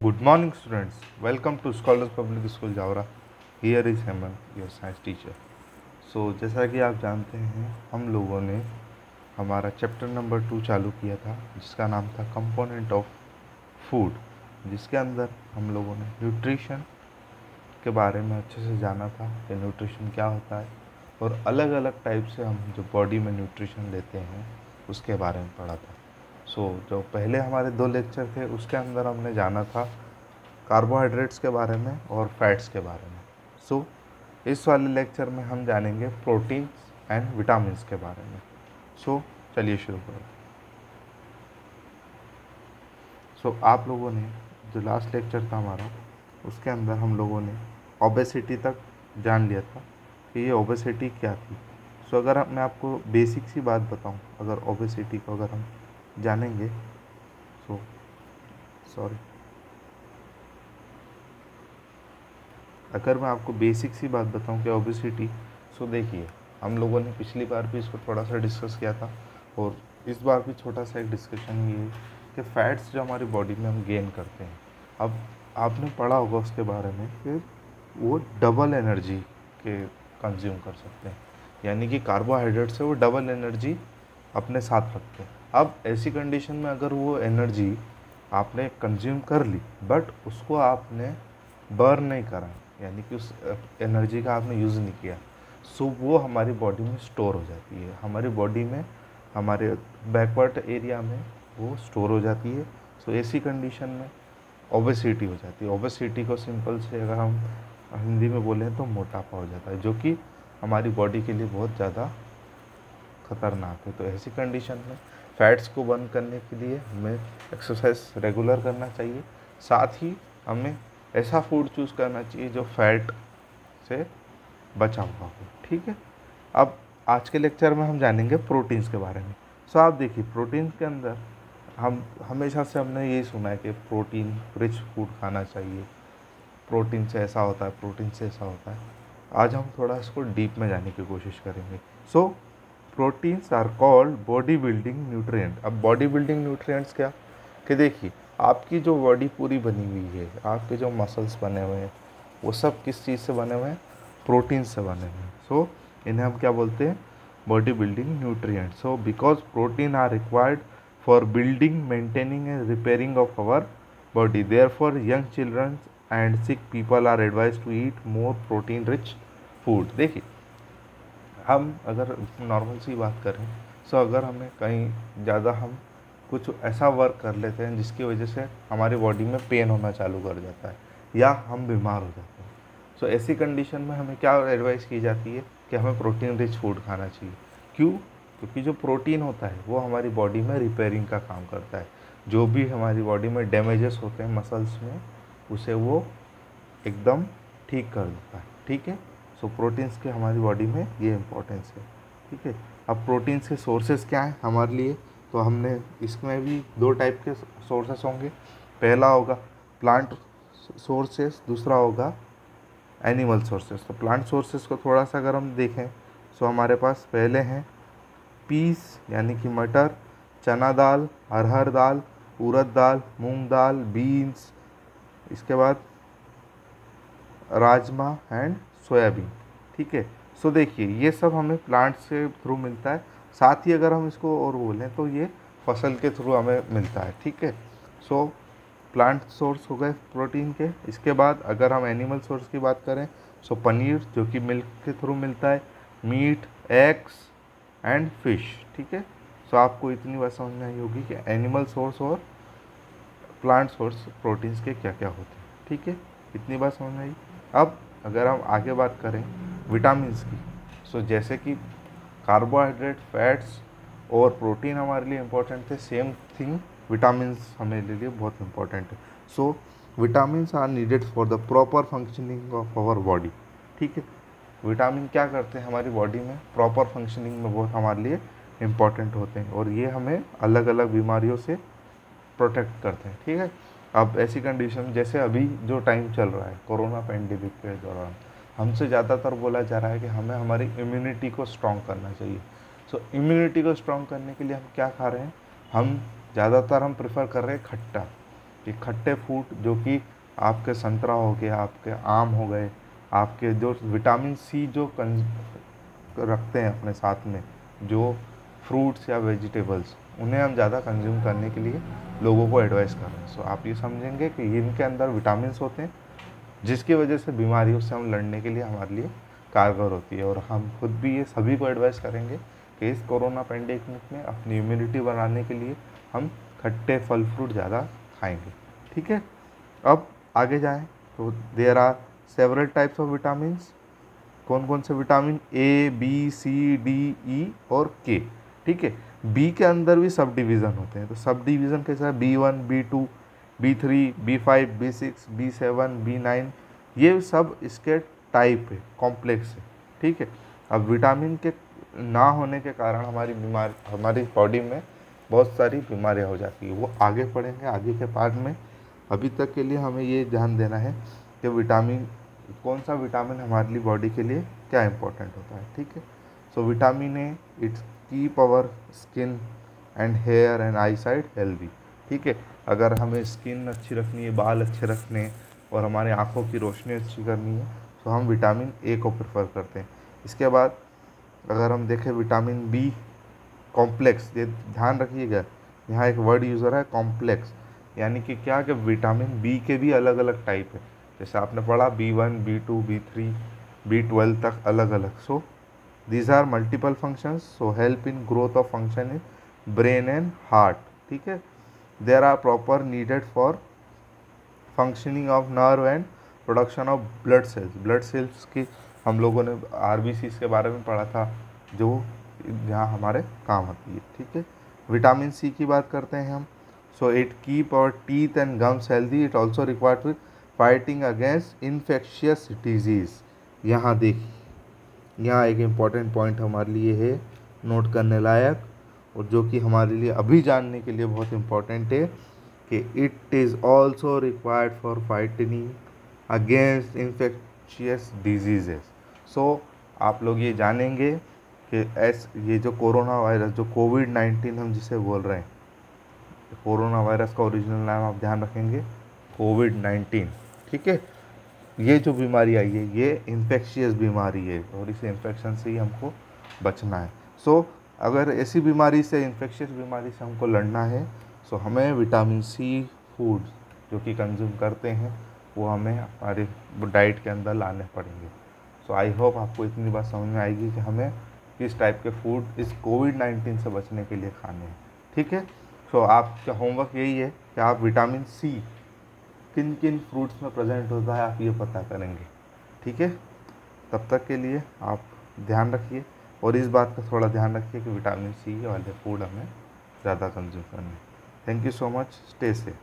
Good morning, students. Welcome to Scholars Public School Jawra. Here is Hemant, your science teacher. So जैसा कि आप जानते हैं हम लोगों ने हमारा चैप्टर नंबर 2 चालू किया था जिसका नाम था कंपोनेंट ऑफ फूड, जिसके अंदर हम लोगों ने न्यूट्रिशन के बारे में अच्छे से जाना था कि न्यूट्रिशन क्या होता है और अलग अलग टाइप से हम जो बॉडी में न्यूट्रिशन लेते हैं उसके बारे में पढ़ा था। जो पहले हमारे 2 लेक्चर थे उसके अंदर हमने जाना था कार्बोहाइड्रेट्स के बारे में और फैट्स के बारे में। इस वाले लेक्चर में हम जानेंगे प्रोटीन्स एंड विटामिन्स के बारे में। चलिए शुरू करो। आप लोगों ने जो लास्ट लेक्चर था हमारा उसके अंदर हम लोगों ने ओबेसिटी तक जान लिया था कि ये ओबेसिटी क्या थी। अगर मैं आपको बेसिक सी बात बताऊं, अगर ओबेसिटी को अगर हम जानेंगे अगर मैं आपको बेसिक सी बात बताऊं कि ओबेसिटी, देखिए हम लोगों ने पिछली बार भी इसको थोड़ा सा डिस्कस किया था और इस बार भी छोटा सा एक डिस्कशन ये है कि फैट्स जो हमारी बॉडी में हम गेन करते हैं, अब आपने पढ़ा होगा उसके बारे में कि वो डबल एनर्जी के कंज्यूम कर सकते हैं, यानी कि कार्बोहाइड्रेट से वो डबल एनर्जी अपने साथ रखते हैं। अब ऐसी कंडीशन में अगर वो एनर्जी आपने कंज्यूम कर ली बट उसको आपने बर्न नहीं करा, यानी कि उस एनर्जी का आपने यूज़ नहीं किया, वो हमारी बॉडी में स्टोर हो जाती है, हमारी बॉडी में हमारे बैकवर्ड एरिया में वो स्टोर हो जाती है। ऐसी कंडीशन में ओबेसिटी हो जाती है। ओबेसिटी को सिंपल से अगर हम हिंदी में बोलें तो मोटापा हो जाता है, जो कि हमारी बॉडी के लिए बहुत ज़्यादा खतरनाक है। ऐसी कंडीशन में फैट्स को बर्न करने के लिए हमें एक्सरसाइज रेगुलर करना चाहिए, साथ ही हमें ऐसा फूड चूज़ करना चाहिए जो फैट से बचा हुआ हो। ठीक है, अब आज के लेक्चर में हम जानेंगे प्रोटीन्स के बारे में। आप देखिए प्रोटीन के अंदर हम हमेशा से हमने यही सुना है कि प्रोटीन रिच फूड खाना चाहिए, प्रोटीन से ऐसा होता है, प्रोटीन से ऐसा होता है। आज हम थोड़ा इसको डीप में जाने की कोशिश करेंगे। Proteins are called body building nutrient. अब बॉडी बिल्डिंग न्यूट्रिएंट्स क्या कि देखिए आपकी जो बॉडी पूरी बनी हुई है, आपके जो मसल्स बने हुए हैं वो सब किस चीज़ से बने हुए हैं? प्रोटीन से बने हुए हैं। इन्हें हम क्या बोलते हैं? Body building nutrient. Because protein are required for building, maintaining and repairing of our body, therefore young children and sick people are advise to eat more protein rich food. देखिए हम अगर नॉर्मल सी बात करें अगर हमें कहीं ज़्यादा हम कुछ ऐसा वर्क कर लेते हैं जिसकी वजह से हमारी बॉडी में पेन होना चालू कर जाता है या हम बीमार हो जाते हैं, ऐसी कंडीशन में हमें क्या एडवाइस की जाती है कि हमें प्रोटीन रिच फूड खाना चाहिए। क्यों? क्योंकि जो प्रोटीन होता है वो हमारी बॉडी में रिपेयरिंग का काम करता है। जो भी हमारी बॉडी में डैमेजेस होते हैं मसल्स में, उसे वो एकदम ठीक कर देता है। ठीक है, प्रोटीन्स के हमारी बॉडी में ये इम्पोर्टेंस है। ठीक है, अब प्रोटीन्स के सोर्सेज क्या हैं हमारे लिए? हमने इसमें भी 2 टाइप के सोर्सेस होंगे। पहला होगा प्लांट सोर्सेस, दूसरा होगा एनिमल सोर्सेस। प्लांट सोर्सेस को थोड़ा सा अगर हम देखें हमारे पास पहले हैं पीस यानी कि मटर, चना दाल, अरहर दाल, उड़द दाल, मूंग दाल, बीन्स, इसके बाद राजमा एंड सोयाबीन। ठीक है, देखिए ये सब हमें प्लांट्स के थ्रू मिलता है, साथ ही अगर हम इसको और बोलें तो ये फसल के थ्रू हमें मिलता है। ठीक है, प्लांट सोर्स हो गए प्रोटीन के। इसके बाद अगर हम एनिमल सोर्स की बात करें पनीर जो कि मिल्क के थ्रू मिलता है, मीट, एग्स एंड फिश। ठीक है, आपको इतनी बात समझ में आई होगी कि एनिमल सोर्स और प्लांट सोर्स प्रोटीन्स के क्या क्या होते हैं। ठीक है, इतनी बात समझ में आई। अब अगर हम आगे बात करें विटामिन्स की, जैसे कि कार्बोहाइड्रेट, फैट्स और प्रोटीन हमारे लिए इम्पोर्टेंट थे, सेम थिंग विटामिन्स हमारे लिए बहुत इम्पोर्टेंट है। Vitamins are needed for the proper functioning of our body. ठीक है, विटामिन क्या करते हैं हमारी बॉडी में? प्रॉपर फंक्शनिंग में बहुत हमारे लिए इम्पोर्टेंट होते हैं और ये हमें अलग अलग बीमारियों से प्रोटेक्ट करते हैं। ठीक है, अब ऐसी कंडीशन जैसे अभी जो टाइम चल रहा है कोरोना पैंडेमिक के दौरान, हमसे ज़्यादातर बोला जा रहा है कि हमें हमारी इम्यूनिटी को स्ट्रॉन्ग करना चाहिए। इम्यूनिटी को स्ट्रॉन्ग करने के लिए हम क्या खा रहे हैं? हम ज़्यादातर प्रेफर कर रहे हैं खट्टा। कि खट्टे फूड जो कि आपके संतरा हो गया, आपके आम हो गए, आपके जो विटामिन सी जो रखते हैं अपने साथ में, जो फ्रूट्स या वेजिटेबल्स, उन्हें हम ज़्यादा कंज्यूम करने के लिए लोगों को एडवाइस कर रहे हैं। सो आप ये समझेंगे कि इनके अंदर विटामिन्स होते हैं जिसकी वजह से बीमारियों से हम लड़ने के लिए हमारे लिए कारगर होती है। और हम खुद भी ये सभी को एडवाइस करेंगे कि इस कोरोना पेंडेमिक में अपनी इम्यूनिटी बनाने के लिए हम खट्टे फल फ्रूट ज़्यादा खाएंगे। ठीक है, अब आगे जाएं तो there are several types of vitamins. कौन कौन से vitamin? A, B, C, D, E और के। ठीक है, बी के अंदर भी सब डिवीज़न होते हैं। तो सब डिवीज़न कैसा है? B1, B2, B3, B5, B6, B7, B9, ये सब इसके टाइप है, कॉम्प्लेक्स है। ठीक है, अब विटामिन के ना होने के कारण हमारी बॉडी में बहुत सारी बीमारियां हो जाती है। वो आगे पढ़ेंगे आगे के पार्ट में। अभी तक के लिए हमें ये ध्यान देना है कि विटामिन, कौन सा विटामिन हमारे लिए बॉडी के लिए क्या इंपॉर्टेंट होता है। ठीक है, so vitamin A, it's keep our skin and hair and eye sight healthy. ठीक है, अगर हमें स्किन अच्छी रखनी है, बाल अच्छे रखने और हमारे आँखों की रोशनी अच्छी करनी है तो हम विटामिन ए को प्रेफर करते हैं। इसके बाद अगर हम देखें विटामिन बी कॉम्प्लेक्स, ये ध्यान रखिएगा, यहाँ एक वर्ड यूज़ हो रहा है कॉम्प्लेक्स, यानी कि क्या कि विटामिन बी के भी अलग अलग टाइप है। जैसे आपने पढ़ा B1, B2, B3, B12 तक अलग अलग। So these are multiple functions, so help in growth of function in brain and heart. ठीक है, there are proper needed for functioning of nerve and production of blood cells. Blood cells की हम लोगों ने RBCs के बारे में पढ़ा था, जो जहाँ हमारे काम आती है। ठीक है, विटामिन सी की बात करते हैं हम। So it keep our teeth and gums healthy. It also required with fighting against infectious disease. यहाँ देखिए, यहाँ एक इम्पॉर्टेंट पॉइंट हमारे लिए है नोट करने लायक, और जो कि हमारे लिए अभी जानने के लिए बहुत इम्पॉर्टेंट है कि it is also required for fighting against infectious diseases. So आप लोग ये जानेंगे कि ये जो कोरोना वायरस, जो कोविड-19 हम जिसे बोल रहे हैं, कोरोना वायरस का ओरिजिनल नाम आप ध्यान रखेंगे कोविड-19। ठीक है, ये जो बीमारी आई है ये इन्फेक्शियस बीमारी है और इस इन्फेक्शन से ही हमको बचना है। सो अगर ऐसी बीमारी से, इन्फेक्शियस बीमारी से हमको लड़ना है, सो हमें विटामिन सी फूड जो कि कंज्यूम करते हैं वो हमें हमारे डाइट के अंदर लाने पड़ेंगे। सो आई होप आपको इतनी बात समझ में आएगी कि हमें किस टाइप के फूड इस कोविड-19 से बचने के लिए खाने हैं। ठीक है, सो आपका होमवर्क यही है कि आप विटामिन सी किन किन फ्रूट्स में प्रेजेंट होता है आप ये पता करेंगे। ठीक है, तब तक के लिए आप ध्यान रखिए और इस बात का थोड़ा ध्यान रखिए कि विटामिन सी वाले फूड हमें ज़्यादा कंज्यूम करने। Thank you so much, stay safe.